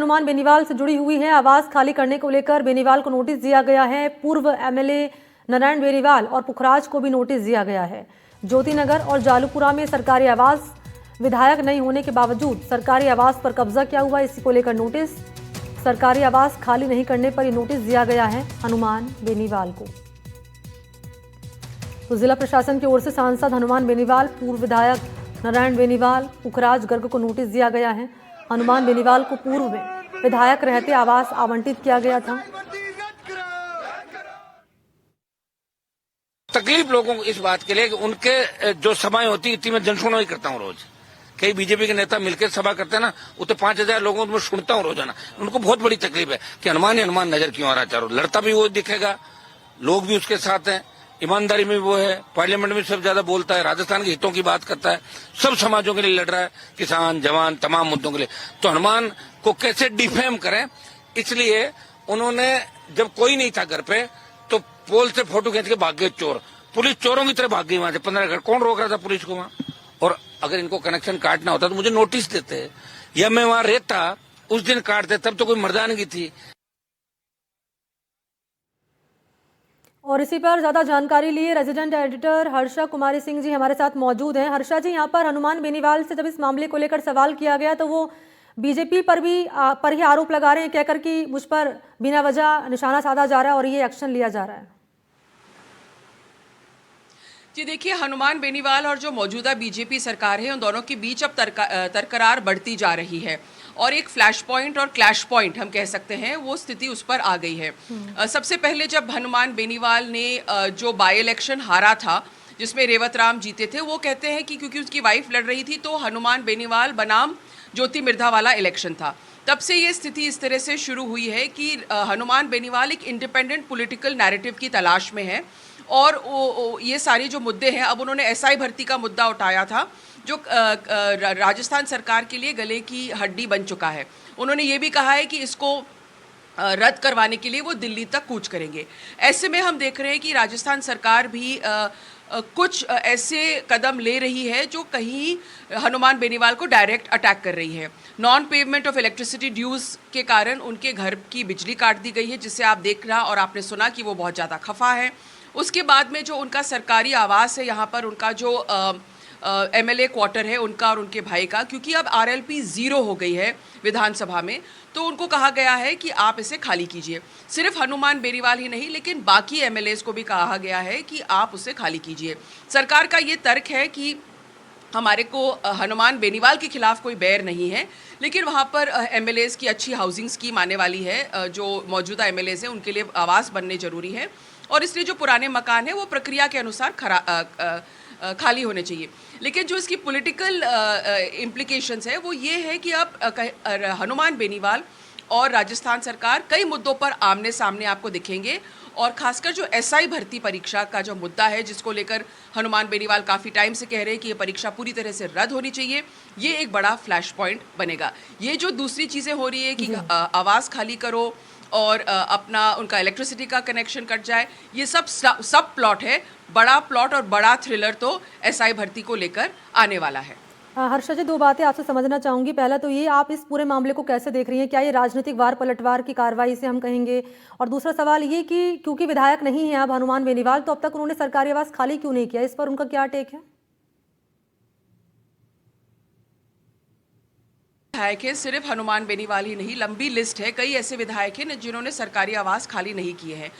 हनुमान बेनीवाल से जुड़ी हुई है। आवास खाली करने को लेकर बेनीवाल को नोटिस दिया गया है। पूर्व एमएलए नारायण बेनीवाल और पुखराज को भी नोटिस दिया गया है। ज्योतिनगर और जालूपुरा में सरकारी आवास विधायक नहीं होने के बावजूद सरकारी आवास पर कब्जा किया हुआ, इसी को लेकर नोटिस। सरकारी आवास खाली नहीं करने पर यह नोटिस दिया गया है हनुमान बेनीवाल को। तो जिला प्रशासन की ओर से सांसद हनुमान बेनीवाल, पूर्व विधायक नारायण बेनीवाल, पुखराज गर्ग को नोटिस दिया गया है। हनुमान बेनीवाल को पूर्व में विधायक रहते आवास आवंटित किया गया था। तकलीफ लोगों को इस बात के लिए कि उनके जो सभाएं होती इतनी मैं जनसुनवाई करता हूँ रोज। कई बीजेपी के नेता मिलकर सभा करते हैं ना, वो तो 5,000 लोगों को मैं सुनता हूँ रोजाना। उनको बहुत बड़ी तकलीफ है कि हनुमान ही हनुमान नजर क्यों आ रहा है चारों। लड़ता भी वो दिखेगा, लोग भी उसके साथ हैं, ईमानदारी में वो है, पार्लियामेंट में सबसे ज्यादा बोलता है, राजस्थान के हितों की बात करता है, सब समाजों के लिए लड़ रहा है, किसान जवान तमाम मुद्दों के लिए। तो हनुमान को कैसे डिफेम करें, इसलिए उन्होंने जब कोई नहीं था घर पे तो पोल से फोटो खींच के भाग गए चोर। पुलिस चोरों की तरह भाग गई वहां से 15 घर। कौन रोक रहा था पुलिस को वहां? और अगर इनको कनेक्शन काटना होता तो मुझे नोटिस देते, या मैं वहां रहता उस दिन काटते, तब तो कोई मर्दानगी थी। और इसी पर ज्यादा जानकारी लिए रेजिडेंट एडिटर हर्षा कुमारी सिंह जी हमारे साथ मौजूद हैं। हर्षा जी, यहाँ पर हनुमान बेनीवाल से जब इस मामले को लेकर सवाल किया गया तो वो बीजेपी पर ही आरोप लगा रहे हैं, कहकर कि मुझ पर बिना वजह निशाना साधा जा रहा है और ये एक्शन लिया जा रहा है। जी देखिए, हनुमान बेनीवाल और जो मौजूदा बीजेपी सरकार है उन दोनों के बीच अब तकरार बढ़ती जा रही है और एक फ्लैश पॉइंट और क्लैश पॉइंट हम कह सकते हैं वो स्थिति उस पर आ गई है। सबसे पहले जब हनुमान बेनीवाल ने जो बाई इलेक्शन हारा था जिसमें रेवत राम जीते थे, वो कहते हैं कि क्योंकि उसकी वाइफ लड़ रही थी तो हनुमान बेनीवाल बनाम ज्योति मिर्धा वाला इलेक्शन था। तब से ये स्थिति इस तरह से शुरू हुई है कि हनुमान बेनीवाल एक इंडिपेंडेंट पॉलिटिकल नैरेटिव की तलाश में है और ये सारे जो मुद्दे हैं, अब उन्होंने एसआई भर्ती का मुद्दा उठाया था जो राजस्थान सरकार के लिए गले की हड्डी बन चुका है। उन्होंने ये भी कहा है कि इसको रद्द करवाने के लिए वो दिल्ली तक कूच करेंगे। ऐसे में हम देख रहे हैं कि राजस्थान सरकार भी कुछ ऐसे कदम ले रही है जो कहीं हनुमान बेनीवाल को डायरेक्ट अटैक कर रही है। Non payment of electricity dues के कारण उनके घर की बिजली काट दी गई है, जिससे आप देख रहा और आपने सुना कि वो बहुत ज़्यादा खफा है। उसके बाद में जो उनका सरकारी आवास है, यहाँ पर उनका जो एमएलए क्वार्टर है उनका और उनके भाई का, क्योंकि अब आरएलपी 0 हो गई है विधानसभा में, तो उनको कहा गया है कि आप इसे खाली कीजिए। सिर्फ हनुमान बेनीवाल ही नहीं लेकिन बाकी एमएलएस को भी कहा गया है कि आप उसे खाली कीजिए। सरकार का ये तर्क है कि हमारे को हनुमान बेनीवाल के खिलाफ कोई बैर नहीं है, लेकिन वहाँ पर एमएलएस की अच्छी हाउसिंग स्कीम आने वाली है। जो मौजूदा एमएलएस हैं उनके लिए आवास बनने जरूरी है और इसलिए जो पुराने मकान हैं वो प्रक्रिया के अनुसार खाली होने चाहिए। लेकिन जो इसकी पॉलिटिकल इम्प्लीकेशंस है वो ये है कि अब हनुमान बेनीवाल और राजस्थान सरकार कई मुद्दों पर आमने सामने आपको दिखेंगे और खासकर जो एसआई भर्ती परीक्षा का जो मुद्दा है जिसको लेकर हनुमान बेनीवाल काफ़ी टाइम से कह रहे हैं कि ये परीक्षा पूरी तरह से रद्द होनी चाहिए, ये एक बड़ा फ्लैश पॉइंट बनेगा। ये जो दूसरी चीज़ें हो रही है कि आवास खाली करो और अपना उनका इलेक्ट्रिसिटी का कनेक्शन कट जाए, ये सब प्लॉट है। बड़ा प्लॉट और बड़ा थ्रिलर तो एसआई भर्ती को लेकर आने वाला है। हर्षा जी, दो बातें आपसे समझना चाहूंगी। पहला तो ये, आप इस पूरे मामले को कैसे देख रही हैं? क्या ये राजनीतिक वार पलटवार की कार्रवाई से हम कहेंगे? और दूसरा सवाल ये कि क्योंकि विधायक नहीं है अब हनुमान बेनीवाल, तो अब तक उन्होंने सरकारी आवास खाली क्यों नहीं किया? इस पर उनका क्या टेक है? विधायक है, सिर्फ हनुमान बेनीवाल ही नहीं, लंबी लिस्ट है। कई ऐसे विधायक हैं जिन्होंने सरकारी आवास खाली नहीं किए हैं।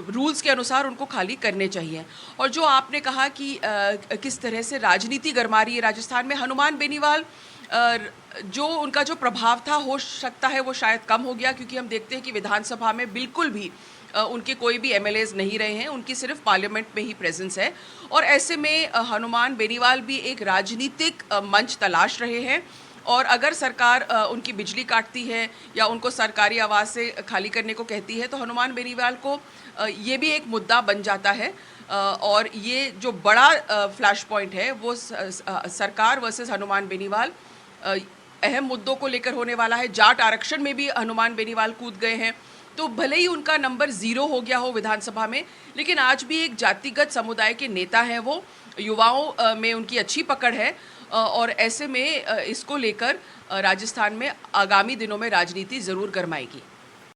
रूल्स के अनुसार उनको खाली करने चाहिए। और जो आपने कहा कि किस तरह से राजनीति गरमा रही है राजस्थान में, हनुमान बेनीवाल जो उनका जो प्रभाव था हो सकता है वो शायद कम हो गया, क्योंकि हम देखते हैं कि विधानसभा में बिल्कुल भी उनके कोई भी एमएलएज नहीं रहे हैं, उनकी सिर्फ पार्लियामेंट में ही प्रेजेंस है। और ऐसे में हनुमान बेनीवाल भी एक राजनीतिक मंच तलाश रहे हैं और अगर सरकार उनकी बिजली काटती है या उनको सरकारी आवास से खाली करने को कहती है तो हनुमान बेनीवाल को ये भी एक मुद्दा बन जाता है। और ये जो बड़ा फ्लैश पॉइंट है वो सरकार वर्सेस हनुमान बेनीवाल अहम मुद्दों को लेकर होने वाला है। जाट आरक्षण में भी हनुमान बेनीवाल कूद गए हैं, तो भले ही उनका नंबर 0 हो गया हो विधानसभा में, लेकिन आज भी एक जातिगत समुदाय के नेता हैं वो। युवाओं में उनकी अच्छी पकड़ है और ऐसे में इसको लेकर राजस्थान में आगामी दिनों में राजनीति ज़रूर गरमाएगी।